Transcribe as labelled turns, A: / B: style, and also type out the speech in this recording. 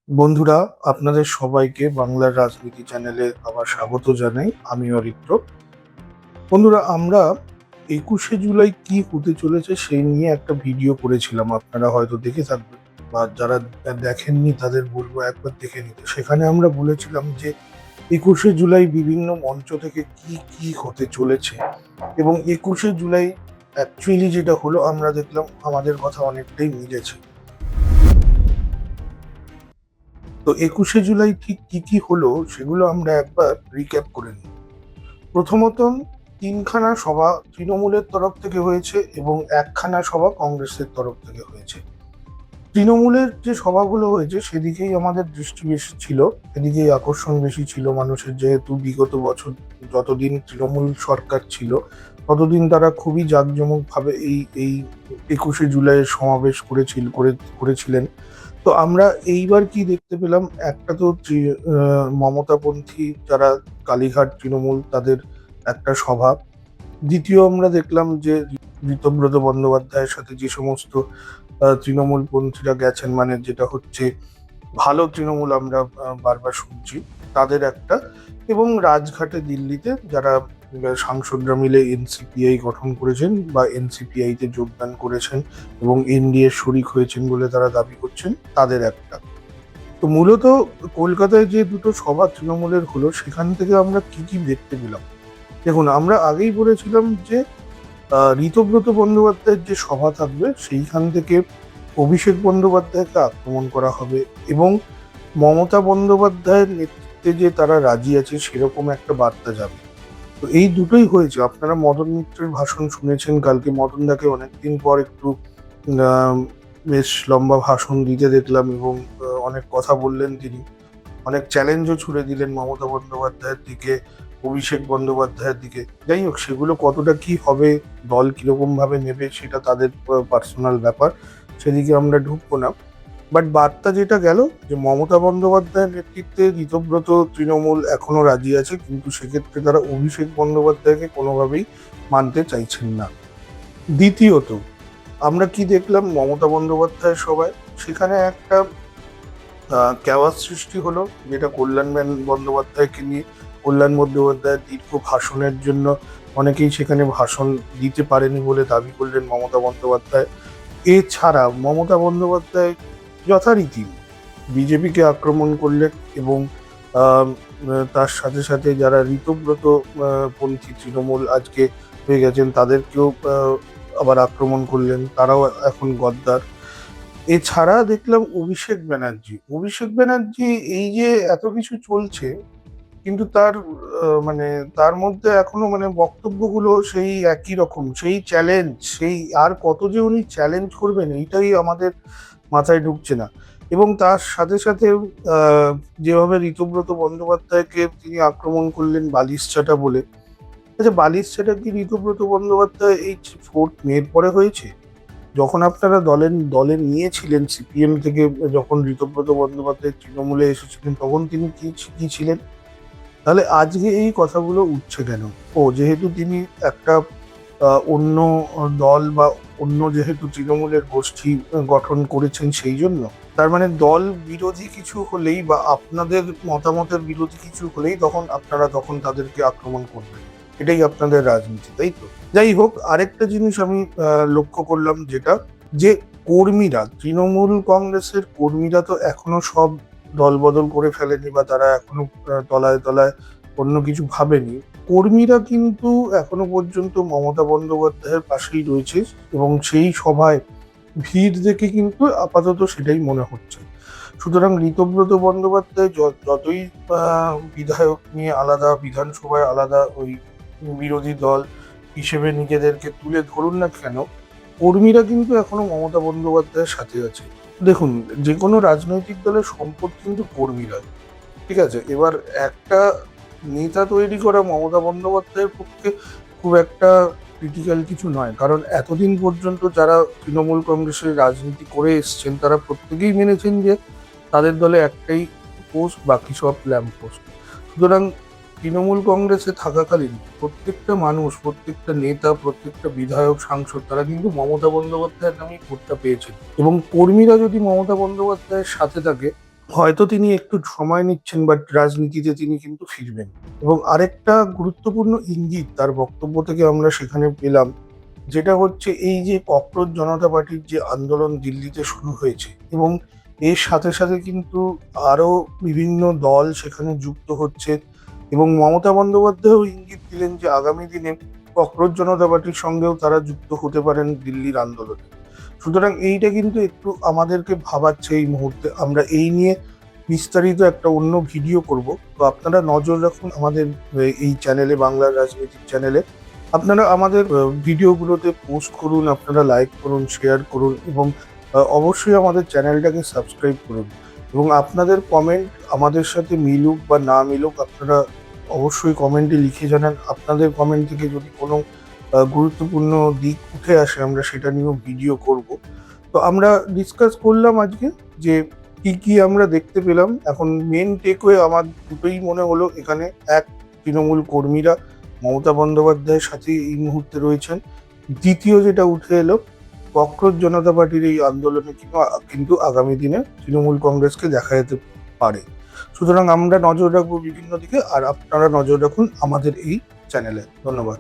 A: বন্ধুরা, আপনাদের সবাইকে বাংলার রাজনীতি চ্যানেলে আবার স্বাগত জানাই। আমি অরিত্র। বন্ধুরা, আমরা 21শে জুলাই কি হতে চলেছে সেই নিয়ে একটা ভিডিও করেছিলাম, আপনারা হয়তো দেখে থাকবেন, বা যারা দেখেননি তাদের বলবো একবার দেখে নিতে। সেখানে আমরা বলেছিলাম যে 21শে জুলাই বিভিন্ন মঞ্চ থেকে কি কি হতে চলেছে, এবং 21শে জুলাই অ্যাকচুয়ালি যেটা হলো আমরা দেখলাম আমাদের কথা অনেকটাই মিলেছে। তো 21শে জুলাই ঠিক কি কি হলো সেগুলো আমরা একবার রিক্যাপ করে নিই। প্রথমত, তিনখানা সভা তৃণমূলের তরফ থেকে হয়েছে এবং একখানা সভা কংগ্রেসের তরফ থেকে হয়েছে। তৃণমূলের যে সভাগুলো হয়েছে সেদিকেই আমাদের দৃষ্টি বেশি ছিল, সেদিকেই আকর্ষণ বেশি ছিল মানুষের, যেহেতু বিগত বছর যতদিন তৃণমূল সরকার ছিল ততদিন তারা খুবই জাঁকজমকভাবে এই 21শে জুলাইয়ের সমাবেশ করেছিলেন। তো আমরা এইবার কি দেখতে পেলাম, একটা তো মমতাপন্থী যারা কালীঘাট তৃণমূল তাদের একটা সভা। দ্বিতীয় আমরা দেখলাম যে ঋতব্রত বন্দ্যোপাধ্যায়ের সাথে যে সমস্ত তৃণমূল পন্থীরা গেছেন, মানে যেটা হচ্ছে ভালো তৃণমূল আমরা বারবার শুনছি, তাদের একটা। এবং রাজঘাটে দিল্লিতে যারা সাংসদরা মিলে এনসিপিআই গঠন করেছেন বা এনসিপিআই তে যোগদান করেছেন এবং এনডিএ শরিক হয়েছেন বলে তারা দাবি করছেন, তাদের একটা। তো মূলত কলকাতায় যে দুটো সভা তৃণমূলের হলো সেখান থেকে আমরা কি কি দেখতে পেলাম। দেখুন, আমরা আগেই বলেছিলাম যে ঋতব্রত বন্দ্যোপাধ্যায়ের যে সভা থাকবে সেইখান থেকে অভিষেক বন্দ্যোপাধ্যায়কে আক্রমণ করা হবে, এবং মমতা বন্দ্যোপাধ্যায়ের নেতৃত্বে যে তারা রাজি আছে সেরকম একটা বার্তা যাবে। তো এই দুটোই হয়েছে। আপনারা মদন মিত্রের ভাষণ শুনেছেন কালকে। মদনদাকে অনেকদিন পর একটু আহ, বেশ লম্বা ভাষণ দিতে দেখলাম, এবং অনেক কথা বললেন তিনি। অনেক চ্যালেঞ্জও ছুড়ে দিলেন মমতা বন্দ্যোপাধ্যায়ের দিকে, অভিষেক বন্দ্যোপাধ্যায়ের দিকে। যাই হোক, সেগুলো কতটা কি হবে, দল কিরকম ভাবে নেবে, সেটা তাদের পার্সোনাল ব্যাপার, সেদিকে আমরা ঢুকবো না। বাট বার্তা যেটা গেল, যে মমতা বন্দ্যোপাধ্যায়ের নেতৃত্বে ঋতব্রত তৃণমূল এখনো রাজি আছে, কিন্তু সেক্ষেত্রে তারা অভিষেক বন্দ্যোপাধ্যায়কে কোনোভাবেই মানতে চাইছেন না। দ্বিতীয়ত, আমরা কি দেখলাম মমতা বন্দ্যোপাধ্যায়ের সভায়, সেখানে একটা ক্যাওয়াস সৃষ্টি হলো, যেটা বন্দ্যোপাধ্যায়কে নিয়ে। কল্যাণ বন্দ্যোপাধ্যায়ের দীর্ঘ ভাষণের জন্য অনেকেই সেখানে ভাষণ দিতে পারেনি বলে দাবি করলেন মমতা বন্দ্যোপাধ্যায়। এছাড়া মমতা বন্দ্যোপাধ্যায় যথারীতি বিজেপিকে আক্রমণ করলেন, এবং আহ, তার সাথে সাথে যারা ঋতব্রত পন্থী তৃণমূল আজকে হয়ে গেছেন তাদেরকেও আবার আক্রমণ করলেন, তারাও এখন গদ্দার। এছাড়া দেখলাম অভিষেক ব্যানার্জি এই যে এত কিছু চলছে, কিন্তু তার মানে তার মধ্যে এখনো মানে বক্তব্যগুলো সেই একই রকম, সেই চ্যালেঞ্জ, সেই আর কত যে উনি চ্যালেঞ্জ করবেন এইটাই আমাদের মাথায় ঢুকছে না। এবং তার সাথে সাথে আহ, যেভাবে ঋতব্রত বন্দ্যোপাধ্যায়কে তিনি আক্রমণ করলেন বালিশচাটা বলে। আচ্ছা, বালিশচাটা কি ঋতব্রত বন্দ্যোপাধ্যায় এই 4th মে পরে হয়েছে? যখন আপনারা দলে নিয়েছিলেন সিপিএম থেকে, যখন ঋতব্রত বন্দ্যোপাধ্যায় তৃণমূলে এসেছিলেন তখন তিনি কি ছিলেন? তাহলে আজকে এই কথাগুলো উঠছে কেন? যেহেতু তিনি একটা অন্য দল বা অন্য যেহেতু তৃণমূলের গোষ্ঠী গঠন করেছেন সেই জন্য। তার মানে দল বিরোধী কিছু হলেই বা আপনাদের মতামতের বিরোধী কিছু হলেই তখন তাদেরকে আক্রমণ করবেন। এটাই আপনাদের রাজনীতি, তাই তো? যাই হোক, আরেকটা জিনিস আমি লক্ষ্য করলাম, যেটা যে কর্মীরা, তৃণমূল কংগ্রেসের কর্মীরা তো এখনো সব দলবদল করে ফেলেনি, বা তারা এখনো তলায় তলায় অন্য কিছু ভাবেনি। কর্মীরা কিন্তু এখনো পর্যন্ত মমতা বন্দ্যোপাধ্যায়ের পাশেই রয়েছে, এবং সেই সভায় ভিড় দেখে কিন্তু আপাতত সেটাই মনে হচ্ছে। সুতরাং ঋতব্রত বন্দ্যোপাধ্যায় যতই বিধায়ক নিয়ে আলাদা, বিধানসভায় আলাদা ওই বিরোধী দল হিসেবে নিজেদেরকে তুলে ধরুন না কেন, কর্মীরা কিন্তু এখনো মমতা বন্দ্যোপাধ্যায়ের সাথে আছে। দেখুন, যে কোনো রাজনৈতিক দলের সম্পদ কিন্তু কর্মীরা, ঠিক আছে? এবার একটা নেতা তৈরি করা মমতা বন্দ্যোপাধ্যায়ের পক্ষে খুব একটা ক্রিটিক্যাল কিছু নয়, কারণ এতদিন পর্যন্ত যারা তৃণমূল কংগ্রেসের রাজনীতি করে এসছেন তারা প্রত্যেকেই মেনেছেন যে তাদের দলে একটাই পোস্ট, বাকি সব ল্যাম্প পোস্ট। সুতরাং তৃণমূল কংগ্রেসে থাকাকালীন প্রত্যেকটা মানুষ, প্রত্যেকটা নেতা, প্রত্যেকটা বিধায়ক, সাংসদ তারা কিন্তু মমতা বন্দ্যোপাধ্যায়ের নামেই ভোটটা পেয়েছেন। এবং কর্মীরা যদি মমতা বন্দ্যোপাধ্যায়ের সাথে থাকে হয়তো তিনি একটু সময় নিচ্ছেন, বাট রাজনীতিতে তিনি কিন্তু ফিরবেন। এবং আরেকটা গুরুত্বপূর্ণ ইঙ্গিত তার বক্তব্য থেকে আমরা সেখানে পেলাম, যেটা হচ্ছে এই যে ককরোচ জনতা পার্টির যে আন্দোলন দিল্লিতে শুরু হয়েছে, এবং এর সাথে সাথে কিন্তু আরো বিভিন্ন দল সেখানে যুক্ত হচ্ছে, এবং মমতা বন্দ্যোপাধ্যায়ও ইঙ্গিত দিলেন যে আগামী দিনে ককরোচ জনতা পার্টির সঙ্গেও তারা যুক্ত হতে পারেন দিল্লির আন্দোলনে। সুতরাং এইটা কিন্তু একটু আমাদেরকে ভাবাচ্ছে এই মুহূর্তে। আমরা এই নিয়ে বিস্তারিত একটা অন্য ভিডিও করব। তো আপনারা নজর রাখুন আমাদের এই চ্যানেলে, বাংলার রাজনৈতিক চ্যানেলে। আপনারা আমাদের ভিডিওগুলোতে পোস্ট করুন, আপনারা লাইক করুন, শেয়ার করুন, এবং অবশ্যই আমাদের চ্যানেলটাকে সাবস্ক্রাইব করুন। এবং আপনাদের কমেন্ট আমাদের সাথে মিলুক বা না মিলুক, আপনারা অবশ্যই কমেন্টে লিখে জানান। আপনাদের কমেন্ট থেকে যদি কোনো গুরুত্বপূর্ণ দিক উঠে আসে, আমরা সেটা নিয়েও ভিডিও করব। তো আমরা ডিসকাস করলাম আজকে যে কি কি আমরা দেখতে পেলাম। এখন মেন টেকওয়ে আমার দুটোই মনে হলো এখানে। এক, তৃণমূল কর্মীরা মমতা বন্দ্যোপাধ্যায়ের সাথে এই মুহূর্তে রয়েছেন। দ্বিতীয় যেটা উঠে এলো, ককরোচ জনতা পার্টির এই আন্দোলনে কিন্তু আগামী দিনে তৃণমূল কংগ্রেসকে দেখা যেতে পারে। সুতরাং আমরা নজর রাখবো বিভিন্ন দিকে, আর আপনারা নজর রাখুন আমাদের এই চ্যানেলে। ধন্যবাদ।